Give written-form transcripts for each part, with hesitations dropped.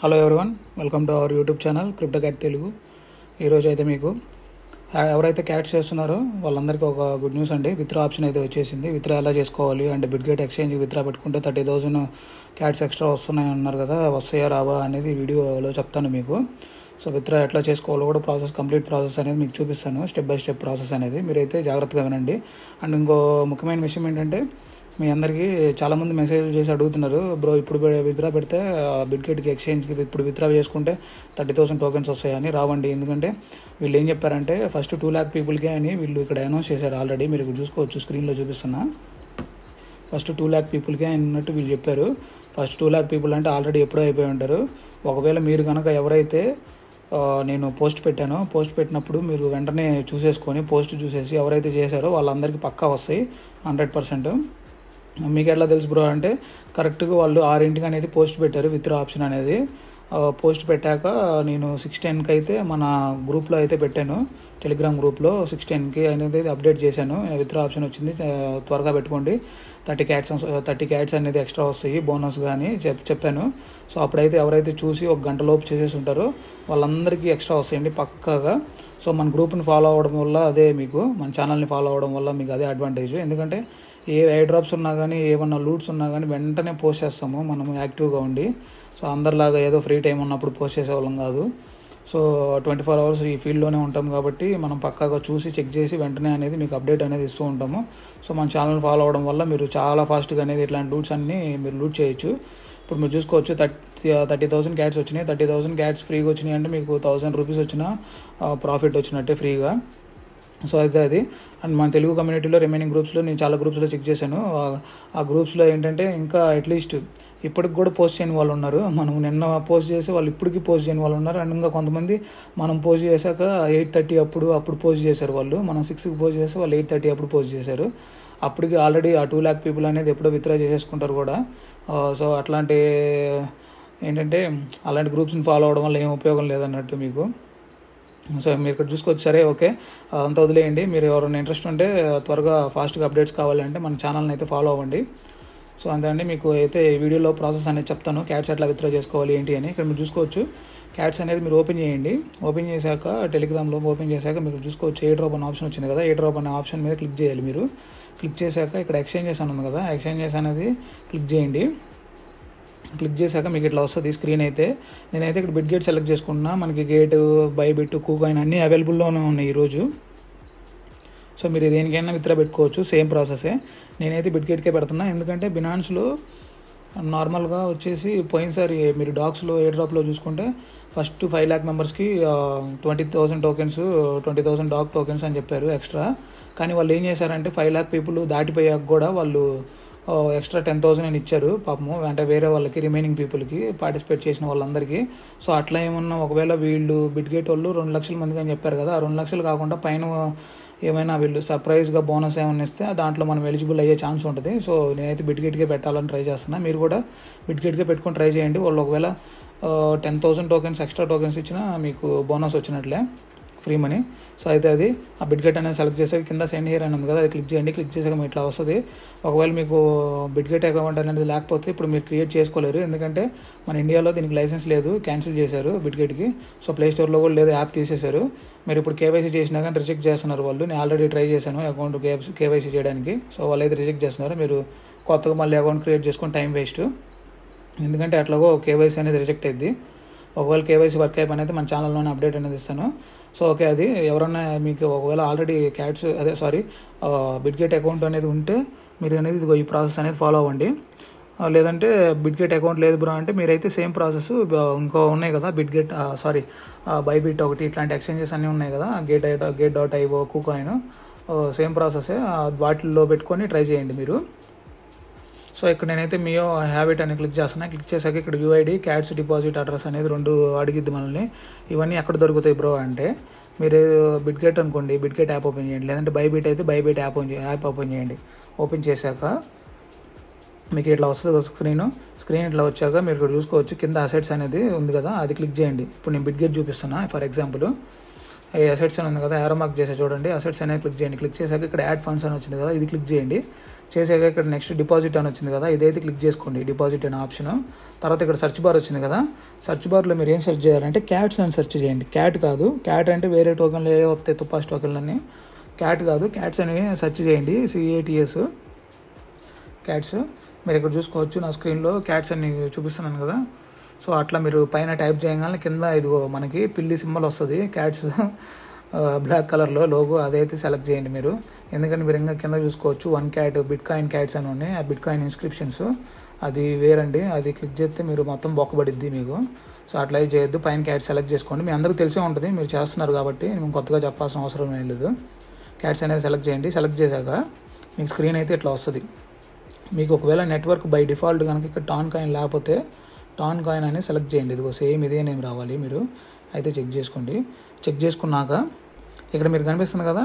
Hello everyone, welcome to our YouTube channel crypto cat Telugu. ఈరోజు అయితే మీకు ఎవరైతే క్యాట్స్ చేస్తున్నారో వాళ్ళందరికీ ఒక గుడ్ న్యూస్ అండి. విత్డ్రా ఆప్షన్ అయితే వచ్చేసింది. విత్డ్రా ఎలా చేసుకోవాలి అంటే బిట్గేట్ ఎక్స్చేంజ్కి విత్డ్రా పెట్టుకుంటే 30,000 క్యాట్స్ ఎక్స్ట్రా వస్తున్నాయి అన్నారు కదా, వస్తాయా రావా అనేది వీడియోలో చెప్తాను మీకు. సో విత్డ్రా ఎట్లా చేసుకోవాలో కూడా కంప్లీట్ ప్రాసెస్ అనేది మీకు చూపిస్తాను, స్టెప్ బై స్టెప్ ప్రాసెస్ అనేది. మీరైతే జాగ్రత్తగా వినండి. అండ్ ఇంకో ముఖ్యమైన విషయం ఏంటంటే, మీ అందరికీ చాలామంది మెసేజ్ చేసి అడుగుతున్నారు, బ్రో ఇప్పుడు విత్డ్రా పెడితే బిట్గేట్కి ఎక్స్చేంజ్కి ఇప్పుడు విత్డ్రా చేసుకుంటే 30,000 టోకెన్స్ వస్తాయని. రావండి. ఎందుకంటే వీళ్ళు ఏం చెప్పారంటే ఫస్ట్ 2 lakh పీపుల్కే అని వీళ్ళు ఇక్కడ అనౌన్స్ చేశారు ఆల్రెడీ. మీరు చూసుకోవచ్చు, స్క్రీన్లో చూపిస్తున్నా. ఫస్ట్ 2 lakh పీపుల్కే అన్నట్టు వీళ్ళు చెప్పారు. ఫస్ట్ 2 lakh పీపుల్ అంటే ఆల్రెడీ ఎప్పుడో అయిపోయి ఉంటారు. ఒకవేళ మీరు కనుక ఎవరైతే నేను పోస్ట్ పెట్టినప్పుడు మీరు వెంటనే పోస్ట్ చూసేసి ఎవరైతే చేశారో వాళ్ళందరికీ పక్కా వస్తాయి 100%. మీకు ఎట్లా తెలుసు బ్రో అంటే, కరెక్ట్గా వాళ్ళు 6 అనేది పోస్ట్ పెట్టారు విత్డ్రా ఆప్షన్ అనేది. పోస్ట్ పెట్టాక నేను 6:10కి అయితే మన గ్రూప్లో అయితే పెట్టాను, టెలిగ్రామ్ గ్రూప్లో 6:10కి అనేది అప్డేట్ చేశాను. విత్డ్రా ఆప్షన్ వచ్చింది, త్వరగా పెట్టుకోండి, 30 క్యాట్స్ అనేది ఎక్స్ట్రా వస్తాయి బోనస్ కానీ చెప్పాను. సో అప్పుడైతే ఎవరైతే చూసి ఒక గంట లోపు చేసేసి ఉంటారో వాళ్ళందరికీ ఎక్స్ట్రా వస్తాయండి పక్కాగా. సో మన గ్రూప్ని ఫాలో అవ్వడం వల్ల అదే మీకు, మన ఛానల్ని ఫాలో అవ్వడం వల్ల మీకు అదే అడ్వాంటేజ్. ఎందుకంటే ఏ డ్రాప్స్ ఉన్నా కానీ, ఏమన్నా లూట్స్ ఉన్నా కానీ వెంటనే పోస్ట్ చేస్తాము మనము యాక్టివ్గా ఉండి. సో అందరిలాగా ఏదో ఫ్రీ టైం ఉన్నప్పుడు పోస్ట్ చేసేవాళ్ళం కాదు. సో 24 hours ఈ ఫీల్డ్లోనే ఉంటాం కాబట్టి మనం పక్కాగా చూసి చెక్ చేసి వెంటనే అనేది మీకు అప్డేట్ అనేది ఇస్తూ ఉంటాము. సో మన ఛానల్ ఫాలో అవ్వడం వల్ల మీరు చాలా ఫాస్ట్గా అనేది ఇట్లాంటి లూట్స్ అన్నీ మీరు లూట్ చేయొచ్చు. ఇప్పుడు మీరు చూసుకోవచ్చు, 30,000 క్యాట్స్ వచ్చినాయి. 30,000 క్యాట్స్ ఫ్రీగా వచ్చినాయి అంటే మీకు 1,000 రూపీస్ వచ్చిన ప్రాఫిట్ వచ్చినట్టే ఫ్రీగా. సో అయితే అది. అండ్ మన తెలుగు కమ్యూనిటీలో రిమైనింగ్ గ్రూప్స్లో నేను చాలా గ్రూప్స్లో చెక్ చేశాను. ఆ గ్రూప్స్లో ఏంటంటే ఇంకా అట్లీస్ట్ ఇప్పటికి కూడా పోస్ట్ చేయని వాళ్ళు ఉన్నారు. మనం నిన్న పోస్ట్ చేసి వాళ్ళు ఇప్పటికీ పోస్ట్ చేయని వాళ్ళు ఉన్నారు. అండ్ ఇంకా కొంతమంది మనం పోస్ట్ చేశాక 8:30 అప్పుడు పోస్ట్ చేశారు వాళ్ళు. మనం 6కి పోస్ట్ చేస్తే వాళ్ళు 8:30 అప్పుడు పోస్ట్ చేశారు. అప్పటికి ఆల్రెడీ ఆ 2 lakh పీపుల్ అనేది ఎప్పుడో విత్డ్రా చేసేసుకుంటారు కూడా. సో అలాంటి గ్రూప్స్ని ఫాలో అవ్వడం వల్ల ఏం ఉపయోగం లేదన్నట్టు మీకు. సో మీరు ఇక్కడ చూసుకోవచ్చు. సరే, ఓకే, అంతా వదిలేయండి. మీరు ఎవరైనా ఇంట్రెస్ట్ ఉంటే త్వరగా ఫాస్ట్గా అప్డేట్స్ కావాలంటే మన ఛానల్ని అయితే ఫాలో అవ్వండి. సో అంతే అండి. మీకు అయితే ఈ వీడియోలో ప్రాసెస్ అనేది చెప్తాను, క్యాట్స్ ఎట్లా విత్డ్రా చేసుకోవాలి ఏంటి అని. ఇక్కడ మీరు చూసుకోవచ్చు, క్యాట్స్ అనేది మీరు ఓపెన్ చేయండి. ఓపెన్ చేశాక టెలిగ్రామ్లో ఓపెన్ చేశాక మీరు చూసుకోవచ్చు, ఏ డ్రాప్ అనే ఆప్షన్ వచ్చింది కదా, ఏ డ్రాప్ అనే ఆప్షన్ మీద క్లిక్ చేయాలి. మీరు క్లిక్ చేశాక ఇక్కడ ఎక్స్చేంజెస్ అని ఉంది కదా, ఎక్స్చేంజెస్ అనేది క్లిక్ చేయండి. క్లిక్ చేశాక మీకు ఇట్లా వస్తుంది స్క్రీన్ అయితే. నేనైతే ఇక్కడ బిట్గేట్ సెలెక్ట్ చేసుకుంటున్నా. మనకి గేట్, బైబిట్, కూకాయిన్ అన్నీ అవైలబుల్లోనే ఉన్నాయి ఈరోజు. సో మీరు దేనికైనా విత్డ్రా పెట్టుకోవచ్చు, సేమ్ ప్రాసెసే. నేనైతే బిట్గేట్కే పెడుతున్నా, ఎందుకంటే బినాన్స్లో నార్మల్గా వచ్చేసి పోయినసారి మీరు డాక్స్లో ఏ డ్రాప్లో చూసుకుంటే ఫస్ట్ 5 lakh మెంబర్స్కి 20,000 టోకెన్స్, 20,000 డాగ్ టోకెన్స్ అని చెప్పారు ఎక్స్ట్రా. కానీ వాళ్ళు ఏం చేశారంటే 5 lakh పీపుల్ దాటిపోయాక కూడా వాళ్ళు ఎక్స్ట్రా 10,000 అని ఇచ్చారు పాపము, అంటే వేరే వాళ్ళకి, రిమైనింగ్ పీపుల్కి, పార్టిసిపేట్ చేసిన వాళ్ళందరికీ. సో అట్లా ఏమన్నా ఒకవేళ వీళ్ళు బిట్గేట్ వాళ్ళు 2 లక్షల మందికి అని చెప్పారు కదా, ఆ 2 లక్షలు కాకుండా పైన ఏమైనా వీళ్ళు సర్ప్రైజ్గా బోనస్ ఏమైనా ఇస్తే దాంట్లో మనం ఎలిజిబుల్ అయ్యే ఛాన్స్ ఉంటుంది. సో నేనైతే బిట్గేట్కే పెట్టాలని ట్రై చేస్తున్నా. మీరు కూడా బిట్గేట్కే పెట్టుకొని ట్రై చేయండి. వాళ్ళు ఒకవేళ 10,000 టోకెన్స్ ఎక్స్ట్రా టోకెన్స్ ఇచ్చినా మీకు బోనస్ వచ్చినట్లే, ఫ్రీ మనీ. సో అయితే అది ఆ బిట్గేట్ అనేది సెలెక్ట్ చేసాక కింద సెండ్ హియర్ అని ఉంది కదా, అది క్లిక్ చేయండి. క్లిక్ చేసాక మీకు ఇట్లా వస్తుంది. ఒకవేళ మీకు బిట్గేట్ అకౌంట్ అనేది లేకపోతే ఇప్పుడు మీరు క్రియేట్ చేసుకోలేరు, ఎందుకంటే మన ఇండియాలో దీనికి లైసెన్స్ లేదు, క్యాన్సిల్ చేశారు బిట్గేట్కి. సో ప్లే స్టోర్లో కూడా లేదు, యాప్ తీసేశారు. మీరు ఇప్పుడు కేవైసీ చేసినా కానీ రిజెక్ట్ చేస్తున్నారు వాళ్ళు. నేను ఆల్రెడీ ట్రై చేశాను అకౌంట్ కేవైసీ చేయడానికి. సో వాళ్ళు అయితే రిజెక్ట్ చేస్తున్నారు. మీరు కొత్తగా మళ్ళీ అకౌంట్ క్రియేట్ చేసుకొని టైం వేస్ట్, ఎందుకంటే అట్లాగో కేవైసీ అనేది రిజెక్ట్ అయింది. ఒకవేళ కేవైసీ వర్క్ అయిపోయినైతే మన ఛానల్లోనే అప్డేట్ అనేది ఇస్తాను. సో ఓకే, అది ఎవరన్నా మీకు ఒకవేళ ఆల్రెడీ బిట్గేట్ అకౌంట్ అనేది ఉంటే మీరు అనేది ఇదిగో ఈ ప్రాసెస్ అనేది ఫాలో అవ్వండి. లేదంటే బిట్గేట్ అకౌంట్ లేదు బ్రో అంటే మీరైతే సేమ్ ప్రాసెస్ ఇంకో ఉన్నాయి కదా, బైబిట్ ఒకటి, ఇట్లాంటి ఎక్స్చేంజెస్ అన్నీ ఉన్నాయి కదా, gate.io, కూకాయిన్, సేమ్ ప్రాసెసే. వాటిల్లో పెట్టుకొని ట్రై చేయండి మీరు. సో ఇక్కడ నేనైతే మియో హ్యాబిట్ అని క్లిక్ చేస్తున్నా. క్లిక్ చేశాక ఇక్కడ యూఐడి, క్యాట్స్ డిపాజిట్ అడ్రస్ అనేది 2 అడిగిద్ది మనల్ని. ఇవన్నీ ఎక్కడ దొరుకుతాయి బ్రో అంటే, మీరు బిట్గేట్ అనుకోండి, బిట్గేట్ యాప్ ఓపెన్ చేయండి. లేదంటే బైబిట్ అయితే బైబిట్ యాప్ ఓపెన్ చేయండి. ఓపెన్ చేశాక మీకు ఇట్లా వస్తుంది స్క్రీన్ ఇట్లా వచ్చాక మీరు ఇక్కడ చూసుకోవచ్చు, కింద అసెట్స్ అనేది ఉంది కదా, అది క్లిక్ చేయండి. ఇప్పుడు నేను బిట్గేట్ చూపిస్తున్నా. ఫర్ ఎగ్జాంపుల్ ఈ అసెట్స్ అని ఉంది కదా, ఏరో మార్క్ చేసే చూడండి, అసెట్స్ అనేది క్లిక్ చేయండి. క్లిక్ చేశాక ఇక్కడ యాడ్ ఫండ్స్ అని వచ్చింది కదా, ఇది క్లిక్ చేయండి. చేసాక ఇక్కడ నెక్స్ట్ డిపాజిట్ అని వచ్చింది కదా, ఇదైతే క్లిక్ చేసుకోండి, డిపాజిట్ అనే ఆప్షన్. తర్వాత ఇక్కడ సెర్చ్ బార్ వచ్చింది కదా, సెర్చ్ బార్లో మీరు ఏం సెర్చ్ చేయాలంటే క్యాట్స్ అని సెర్చ్ చేయండి. క్యాట్ కాదు, క్యాట్ అంటే వేరే టోకెన్లు ఏ వస్తాయి, తుపాస్ టోకెన్లన్నీ. క్యాట్ కాదు, క్యాట్స్ అని సెర్చ్ చేయండి, CATS క్యాట్స్. మీరు ఇక్కడ చూసుకోవచ్చు నా స్క్రీన్లో క్యాట్స్ అని చూపిస్తున్నాను కదా. సో అట్లా మీరు పైన టైప్ చేయగానే కింద ఇదిగో మనకి పిల్లి సింబల్ వస్తుంది, క్యాట్స్ బ్లాక్ కలర్లో లోగో, అదైతే సెలెక్ట్ చేయండి మీరు. ఎందుకంటే మీరు ఇంకా కింద చూసుకోవచ్చు 1 క్యాట్ బిట్కాయిన్ క్యాట్స్ అని ఉన్నాయి, ఆ బిట్కాయిన్ ఇన్స్క్రిప్షన్స్ అది వేరండి. అది క్లిక్ చేస్తే మీరు మొత్తం బొక్కబడిద్ది మీకు. సో అట్లా చేయొద్దు, పైన క్యాట్ సెలెక్ట్ చేసుకోండి. మీ అందరికీ తెలిసే ఉంటుంది, మీరు చేస్తున్నారు కాబట్టి నేను కొత్తగా చెప్పాల్సిన అవసరం ఏం లేదు. క్యాట్స్ అనేది సెలెక్ట్ చేయండి. సెలెక్ట్ చేశాక మీకు స్క్రీన్ అయితే ఇట్లా వస్తుంది. మీకు ఒకవేళ నెట్వర్క్ బై డిఫాల్ట్ కనుక ఇక్కడ టాన్ కాయిన్ లేకపోతే టాన్ కాయిన్ అనేది సెలెక్ట్ చేయండి. ఇదిగో సేమ్ ఇదే నేమ్ రావాలి, మీరు అయితే చెక్ చేసుకోండి. చెక్ చేసుకున్నాక ఇక్కడ మీరు కనిపిస్తుంది కదా,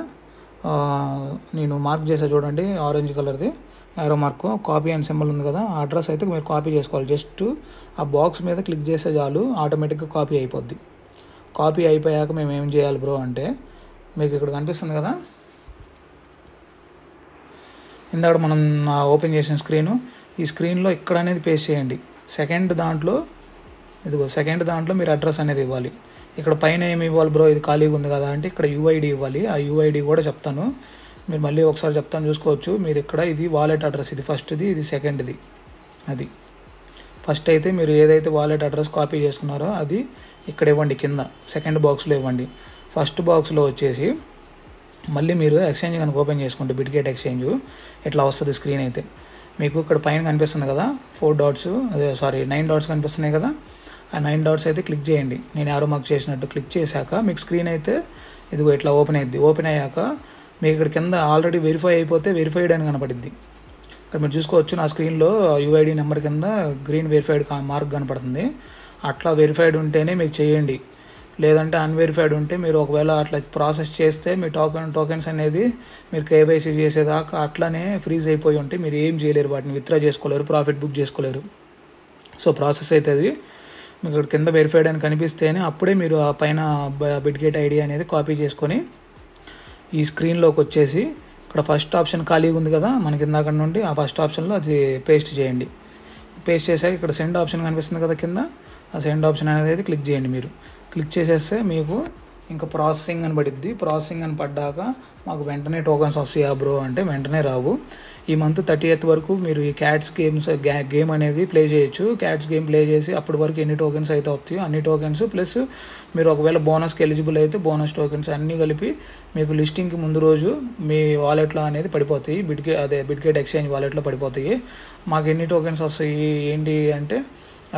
నేను మార్క్ చేసా చూడండి, ఆరెంజ్ కలర్ది arrow mark, copy and symbol ఉంది కదా, ఆ అడ్రస్ అయితే మీరు కాపీ చేసుకోవాలి. జస్ట్ ఆ బాక్స్ మీద క్లిక్ చేస్తే చాలు, ఆటోమేటిక్గా కాపీ అయిపోద్ది. కాపీ అయిపోయాక మేము ఏం చేయాలి బ్రో అంటే, మీకు ఇక్కడ కనిపిస్తుంది కదా ఇందాక మనం ఓపెన్ చేసిన స్క్రీను, ఈ స్క్రీన్లో ఇక్కడ అనేది పేస్ట్ చేయండి. సెకండ్ దాంట్లో మీరు అడ్రస్ అనేది ఇవ్వాలి. ఇక్కడ పైన ఏమి ఇవ్వాలి బ్రో, ఇది ఖాళీగా ఉంది కదా అంటే ఇక్కడ UID ఇవ్వాలి. ఆ UID కూడా చెప్తాను, మీరు మళ్ళీ ఒకసారి చెప్తాను చూసుకోవచ్చు. మీరు ఇక్కడ ఇది వాలెట్ అడ్రస్, ఇది ఫస్ట్ది, ఇది సెకండ్ది. అది ఫస్ట్ అయితే మీరు ఏదైతే వాలెట్ అడ్రస్ కాపీ చేసుకున్నారో అది ఇక్కడ ఇవ్వండి, కింద సెకండ్ బాక్స్లో ఇవ్వండి. ఫస్ట్ బాక్స్లో వచ్చేసి మళ్ళీ మీరు ఎక్స్చేంజ్ కనుక ఓపెన్ చేసుకోండి, బిట్గేట్ ఎక్స్చేంజ్, ఇట్లా వస్తుంది స్క్రీన్. అయితే మీకు ఇక్కడ పైన కనిపిస్తుంది కదా 9 డాట్స్ కనిపిస్తున్నాయి కదా, ఆ 9 డాట్స్ అయితే క్లిక్ చేయండి. నేను యారో మార్క్ చేసినట్టు క్లిక్ చేశాక మీకు స్క్రీన్ అయితే ఇదిగో ఇట్లా ఓపెన్ అయ్యిద్ది. ఓపెన్ అయ్యాక మీకు ఇక్కడ కింద ఆల్రెడీ వెరిఫై అయిపోతే వెరిఫైడ్ అని కనపడిద్ది. ఇక్కడ మీరు చూసుకోవచ్చు నా స్క్రీన్లో UID నెంబర్ కింద గ్రీన్ వెరిఫైడ్ మార్క్ కనపడుతుంది. అట్లా వెరిఫైడ్ ఉంటేనే మీరు చేయండి, లేదంటే అన్వెరిఫైడ్ ఉంటే మీరు ఒకవేళ అట్లా ప్రాసెస్ చేస్తే మీ టోకెన్స్ అనేది మీరు KYC చేసేదాకా అట్లానే ఫ్రీజ్ అయిపోయి ఉంటే మీరు ఏం చేయలేరు, వాటిని విత్డ్రా చేసుకోలేరు, ప్రాఫిట్ బుక్ చేసుకోలేరు. సో ప్రాసెస్ అవుతుంది. మీకు ఇక్కడ కింద వెరిఫైడ్ అని కనిపిస్తేనే అప్పుడే మీరు ఆ పైన బిట్గేట్ ID అనేది కాపీ చేసుకొని ఈ స్క్రీన్లోకి వచ్చేసి ఇక్కడ ఫస్ట్ ఆప్షన్ ఖాళీగా ఉంది కదా మనకి ఇందాక నుండి, ఆ ఫస్ట్ ఆప్షన్లో అది పేస్ట్ చేయండి. పేస్ట్ చేశాక ఇక్కడ సెండ్ ఆప్షన్ కనిపిస్తుంది కదా కింద, ఆ సెండ్ ఆప్షన్ అనేది క్లిక్ చేయండి. మీరు క్లిక్ చేసేస్తే మీకు ఇంకా ప్రాసెసింగ్ అని పడిద్ది. ప్రాసెసింగ్ అని పడ్డాక మాకు వెంటనే టోకెన్స్ వస్తాయా బ్రో అంటే వెంటనే రావు. ఈ మంత్ 30th వరకు మీరు ఈ క్యాట్స్ గేమ్ అనేది ప్లే చేయొచ్చు. క్యాట్స్ గేమ్ ప్లే చేసి అప్పటి వరకు ఎన్ని టోకెన్స్ అయితే వస్తాయో అన్ని టోకెన్స్ ప్లస్ మీరు ఒకవేళ బోనస్కి ఎలిజిబుల్ అయితే బోనస్ టోకెన్స్ అన్నీ కలిపి మీకు లిస్టింగ్కి ముందు రోజు మీ వాలెట్లో అనేది పడిపోతాయి, బిట్గేట్ ఎక్స్చేంజ్ వాలెట్లో పడిపోతాయి. మాకు ఎన్ని టోకెన్స్ వస్తాయి ఏంటి అంటే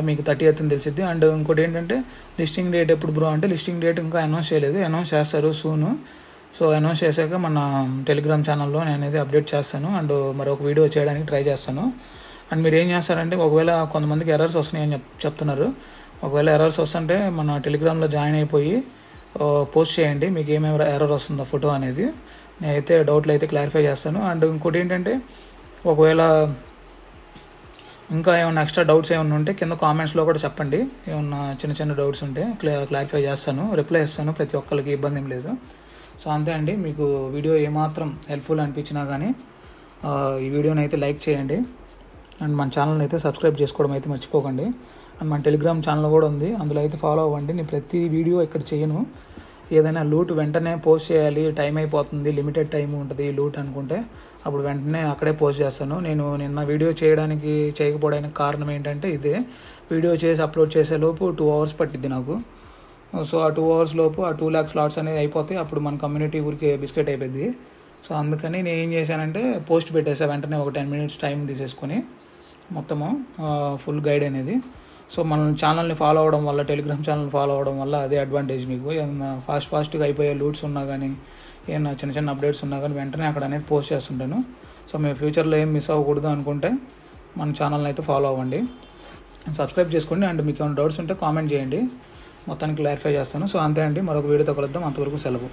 మీకు 30th తెలిసిద్ది. అండ్ ఇంకోటి ఏంటంటే లిస్టింగ్ డేట్ ఎప్పుడు బ్రో అంటే లిస్టింగ్ డేట్ ఇంకా అనౌన్స్ చేయలేదు, అనౌన్స్ చేస్తారు సూన్. సో అనౌన్స్ చేశాక మన టెలిగ్రామ్ ఛానల్లో నేను అనేది అప్డేట్ చేస్తాను అండ్ మరొక వీడియో చేయడానికి ట్రై చేస్తాను. అండ్ మీరు ఏం చేస్తారంటే ఒకవేళ కొంతమందికి ఎర్రర్స్ వస్తున్నాయని చెప్తున్నారు, ఒకవేళ ఎర్రర్స్ వస్తుంటే మన టెలిగ్రామ్లో జాయిన్ అయిపోయి పోస్ట్ చేయండి మీకు ఏమేమి ఎర్రర్ వస్తుందో ఫోటో అనేది, నేనైతే డౌట్లు అయితే క్లారిఫై చేస్తాను. అండ్ ఇంకోటి ఏంటంటే ఒకవేళ ఇంకా ఏమైనా ఎక్స్ట్రా డౌట్స్ ఏమైనా ఉంటే కింద కామెంట్స్లో కూడా చెప్పండి, ఏమన్నా చిన్న డౌట్స్ ఉంటే క్లారిఫై చేస్తాను, రిప్లై ఇస్తాను, ప్రతి ఒక్కరికి ఇబ్బంది ఏం లేదు. సో అంతే అండి, మీకు వీడియో ఏమాత్రం హెల్ప్ఫుల్ అనిపించినా కానీ ఈ వీడియోని అయితే లైక్ చేయండి అండ్ మన ఛానల్ని అయితే సబ్స్క్రైబ్ చేసుకోవడం అయితే మర్చిపోకండి. అండ్ మన టెలిగ్రామ్ ఛానల్ కూడా ఉంది, అందులో అయితే ఫాలో అవ్వండి. నేను ప్రతి వీడియో ఇక్కడ చేయను, ఏదైనా లూట్ వెంటనే పోస్ట్ చేయాలి, టైం అయిపోతుంది, లిమిటెడ్ టైం ఉంటుంది లూట్ అనుకుంటే అప్పుడు వెంటనే అక్కడే పోస్ట్ చేస్తాను. నేను నిన్న వీడియో చేయకపోవడానికి కారణం ఏంటంటే ఇదే, వీడియో చేసి అప్లోడ్ చేసే లోపు 2 hours పట్టిద్ది నాకు. సో ఆ 2 hours లోపు ఆ 2 lakh స్లాట్స్ అనేది అయిపోతాయి, అప్పుడు మన కమ్యూనిటీ ఊరికి బిస్కెట్ అయిపోద్ది. సో అందుకని నేను ఏం చేశానంటే పోస్ట్ పెట్టేసా వెంటనే, ఒక 10 minutes టైం తీసేసుకొని మొత్తము ఫుల్ గైడ్ అనేది. సో మన ఛానల్ని ఫాలో అవ్వడం వల్ల, టెలిగ్రామ్ ఛానల్ ఫాలో అవ్వడం వల్ల అదే అడ్వాంటేజ్ మీకు. ఏమన్నా ఫాస్ట్గా అయిపోయే లూట్స్ ఉన్నా కానీ ఏమన్నా చిన్న అప్డేట్స్ ఉన్నా కానీ వెంటనే అక్కడ అనేది పోస్ట్ చేస్తుంటాను. సో మీ ఫ్యూచర్లో ఏం మిస్ అవ్వకూడదు అనుకుంటే మన ఛానల్ని అయితే ఫాలో అవ్వండి, సబ్స్క్రైబ్ చేసుకోండి. అండ్ మీకు ఏమైనా డౌట్స్ ఉంటే కామెంట్ చేయండి, మొత్తానికి క్లారిఫై చేస్తాను. సో అంతే అండి, మరొక వీడియోతో కలుద్దాం, అంతవరకు సెలవు.